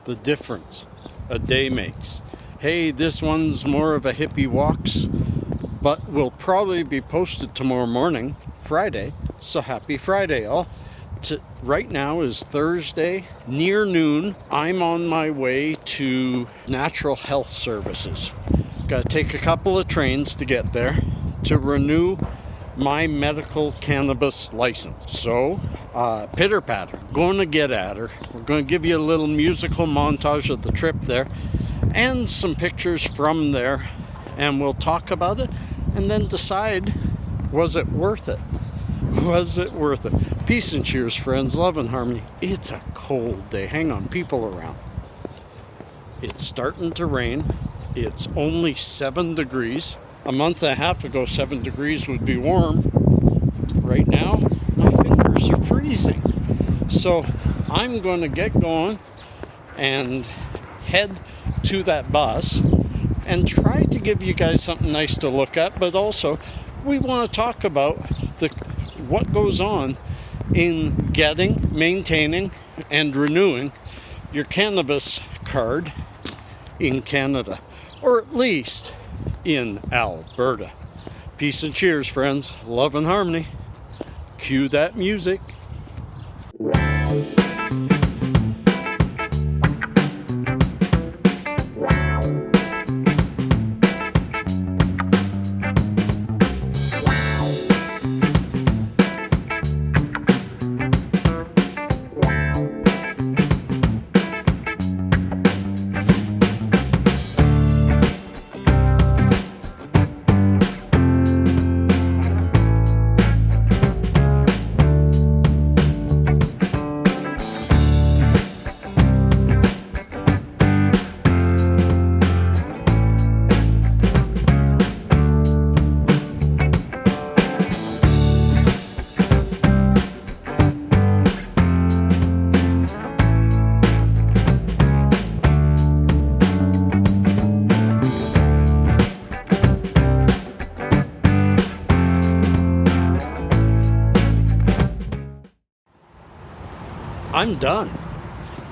the difference a day makes. Hey, this one's more of a hippie walks, but will probably be posted tomorrow morning, Friday. So happy Friday, all. Right now is Thursday, near noon. I'm on my way to Natural Health Services. Got to take a couple of trains to get there to renew my medical cannabis license. So, pitter patter, going to get at her. We're going to give you a little musical montage of the trip there and some pictures from there, and we'll talk about it and then decide, was it worth it? Was it worth it? Peace and cheers, friends. Love and harmony. It's a cold day. Hang on, people around. It's starting to rain. It's only 7 degrees. A month and a half ago, 7 degrees would be warm. Right now, my fingers are freezing. So I'm going to get going and head to that bus and try to give you guys something nice to look at, but also we want to talk about what goes on in getting, maintaining, and renewing your cannabis card in Canada, or at least in Alberta. Peace and cheers, friends. Love and harmony. Cue that music.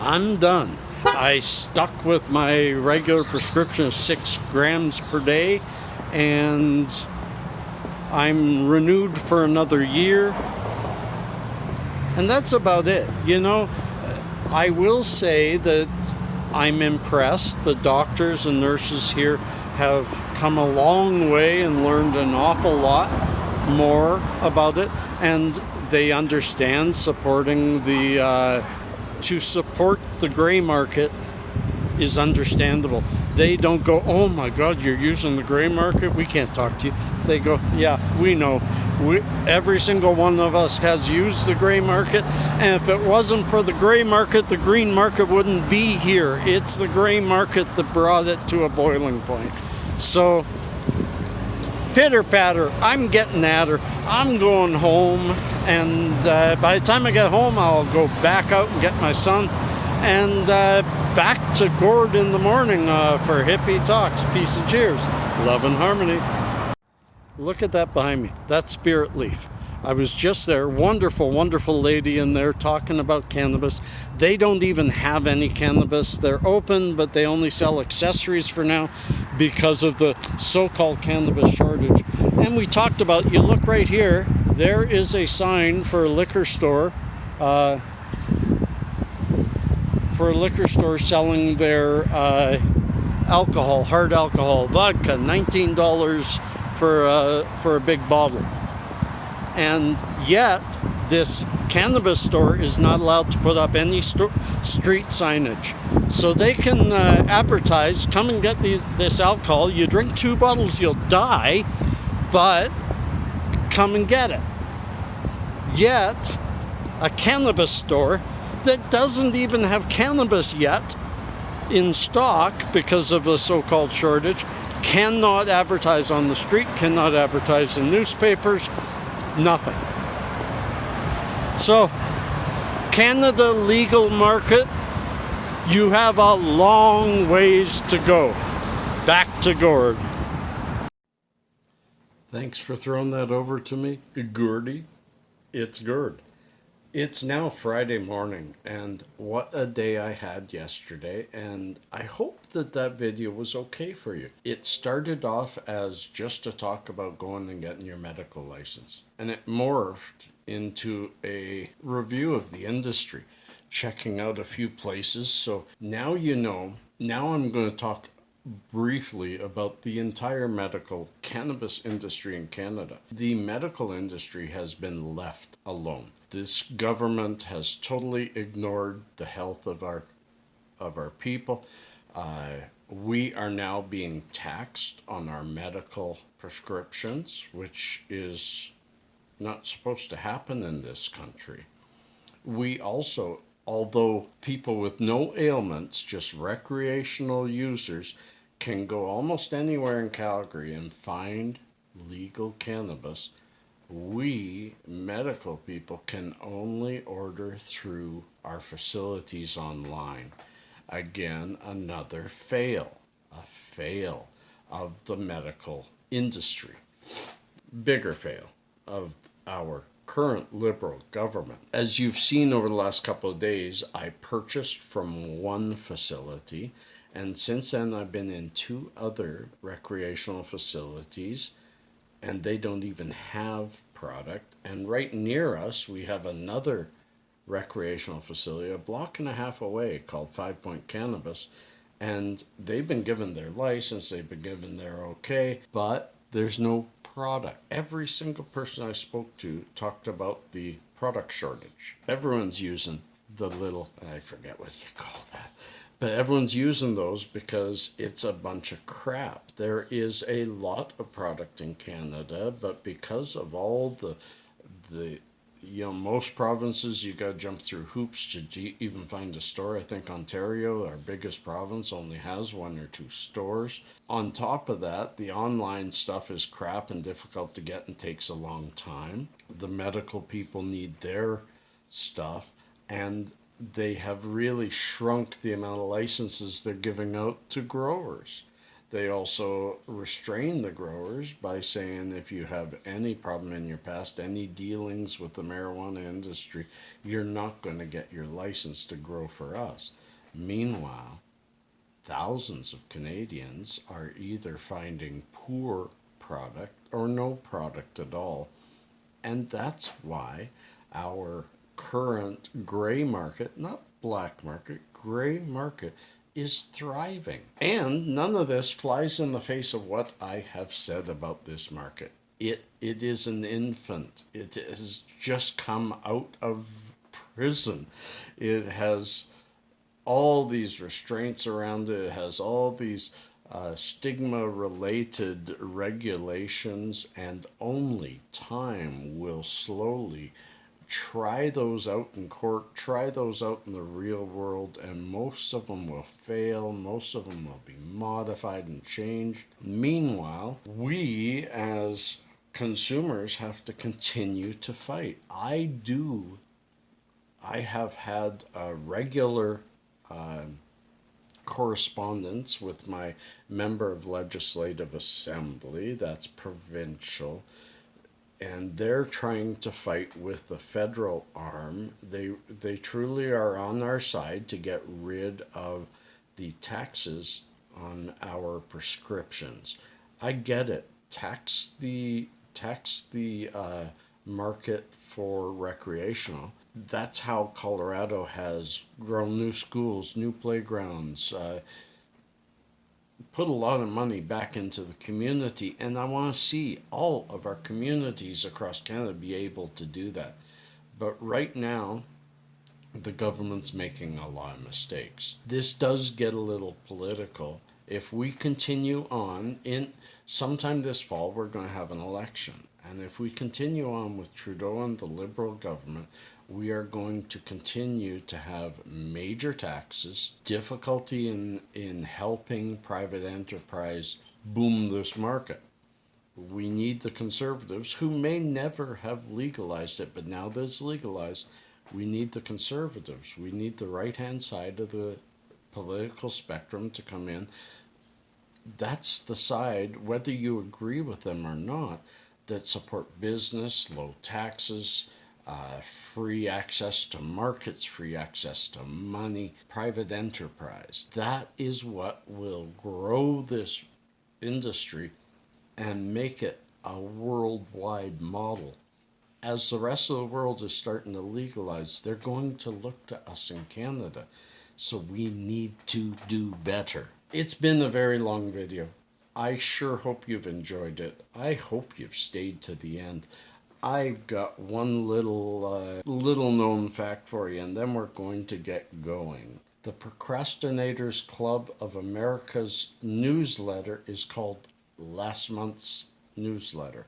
I'm done. I stuck with my regular prescription of 6 grams per day, and I'm renewed for another year. And that's about it. You know, I will say that I'm impressed. The doctors and nurses here have come a long way and learned an awful lot more about it, and they understand supporting to support the gray market is understandable. They don't go, oh my God, you're using the gray market, we can't talk to you. They go, yeah, we know. Every single one of us has used the gray market, and if it wasn't for the gray market, the green market wouldn't be here. It's the gray market that brought it to a boiling point. So, pitter patter, I'm getting at her. I'm going home, and by the time I get home, I'll go back out and get my son, and back to Gord in the morning for Hippie Talks. Peace and cheers. Love and harmony. Look at that behind me. That's Spirit Leaf. I was just there. Wonderful, wonderful lady in there talking about cannabis. They don't even have any cannabis. They're open, but they only sell accessories for now because of the so-called cannabis shortage. And we talked about, you look right here, there is a sign for a liquor store, selling their alcohol, hard alcohol, vodka, $19 for a big bottle. And yet, this cannabis store is not allowed to put up any street signage. So they can advertise, come and get this alcohol. You drink 2 bottles, you'll die, but come and get it. Yet, a cannabis store that doesn't even have cannabis yet in stock because of the so-called shortage cannot advertise on the street, cannot advertise in newspapers, nothing. So, Canada legal market, you have a long ways to go. Back to Gord. Thanks for throwing that over to me, Gordy. It's Gord. It's now Friday morning, and what a day I had yesterday, and I hope that that video was okay for you. It started off as just a talk about going and getting your medical license, and it morphed into a review of the industry, checking out a few places. So now you know, now I'm going to talk briefly about the entire medical cannabis industry in Canada. The medical industry has been left alone. This government has totally ignored the health of our people. We are now being taxed on our medical prescriptions, which is not supposed to happen in this country. We also, although people with no ailments, just recreational users, can go almost anywhere in Calgary and find legal cannabis, we medical people can only order through our facilities online. Again, another a fail of the medical industry. Bigger fail of our current Liberal government. As you've seen over the last couple of days, I purchased from one facility, and since then I've been in two other recreational facilities, and they don't even have product. And right near us, we have another recreational facility a block and a half away called 5 Point Cannabis, and they've been given their license, they've been given their okay, but there's no product. Every single person I spoke to talked about the product shortage. Everyone's using the little, I forget what you call that, but everyone's using those because it's a bunch of crap. There is a lot of product in Canada, but because of all the most provinces you got to jump through hoops to even find a store. I think Ontario, our biggest province, only has one or two stores. On top of that, the online stuff is crap and difficult to get and takes a long time. The medical people need their stuff, and they have really shrunk the amount of licenses they're giving out to growers. They also restrain the growers by saying if you have any problem in your past, any dealings with the marijuana industry, you're not going to get your license to grow for us. Meanwhile, thousands of Canadians are either finding poor product or no product at all. And that's why our current gray market, not black market, gray market, is thriving. And none of this flies in the face of what I have said about this market. It is an infant. It has just come out of prison. It has all these restraints around it. It has all these stigma related regulations, and only time will slowly try those out in court, try those out in the real world, and most of them will fail. Most of them will be modified and changed. Meanwhile, we as consumers have to continue to fight. I have had a regular correspondence with my member of Legislative Assembly, that's provincial, and they're trying to fight with the federal arm. They truly are on our side to get rid of the taxes on our prescriptions. I get it. Tax the market for recreational. That's how Colorado has grown new schools, new playgrounds, put a lot of money back into the community, and I want to see all of our communities across Canada be able to do that. But right now, the government's making a lot of mistakes. This does get a little political. If we continue on, in sometime this fall, we're going to have an election. And if we continue on with Trudeau and the Liberal government, we are going to continue to have major taxes, difficulty in helping private enterprise boom this market. We need the Conservatives, who may never have legalized it, but now that it's legalized, we need the Conservatives. We need the right-hand side of the political spectrum to come in. That's the side, whether you agree with them or not, that support business, low taxes, free access to markets, free access to money, private enterprise. That is what will grow this industry and make it a worldwide model. As the rest of the world is starting to legalize, they're going to look to us in Canada. So we need to do better. It's been a very long video. I sure hope you've enjoyed it. I hope you've stayed to the end. I've got one little known fact for you, and then we're going to get going. The Procrastinators Club of America's newsletter is called Last Month's Newsletter.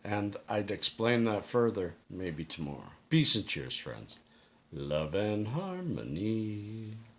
And I'd explain that further maybe tomorrow. Peace and cheers, friends. Love and harmony.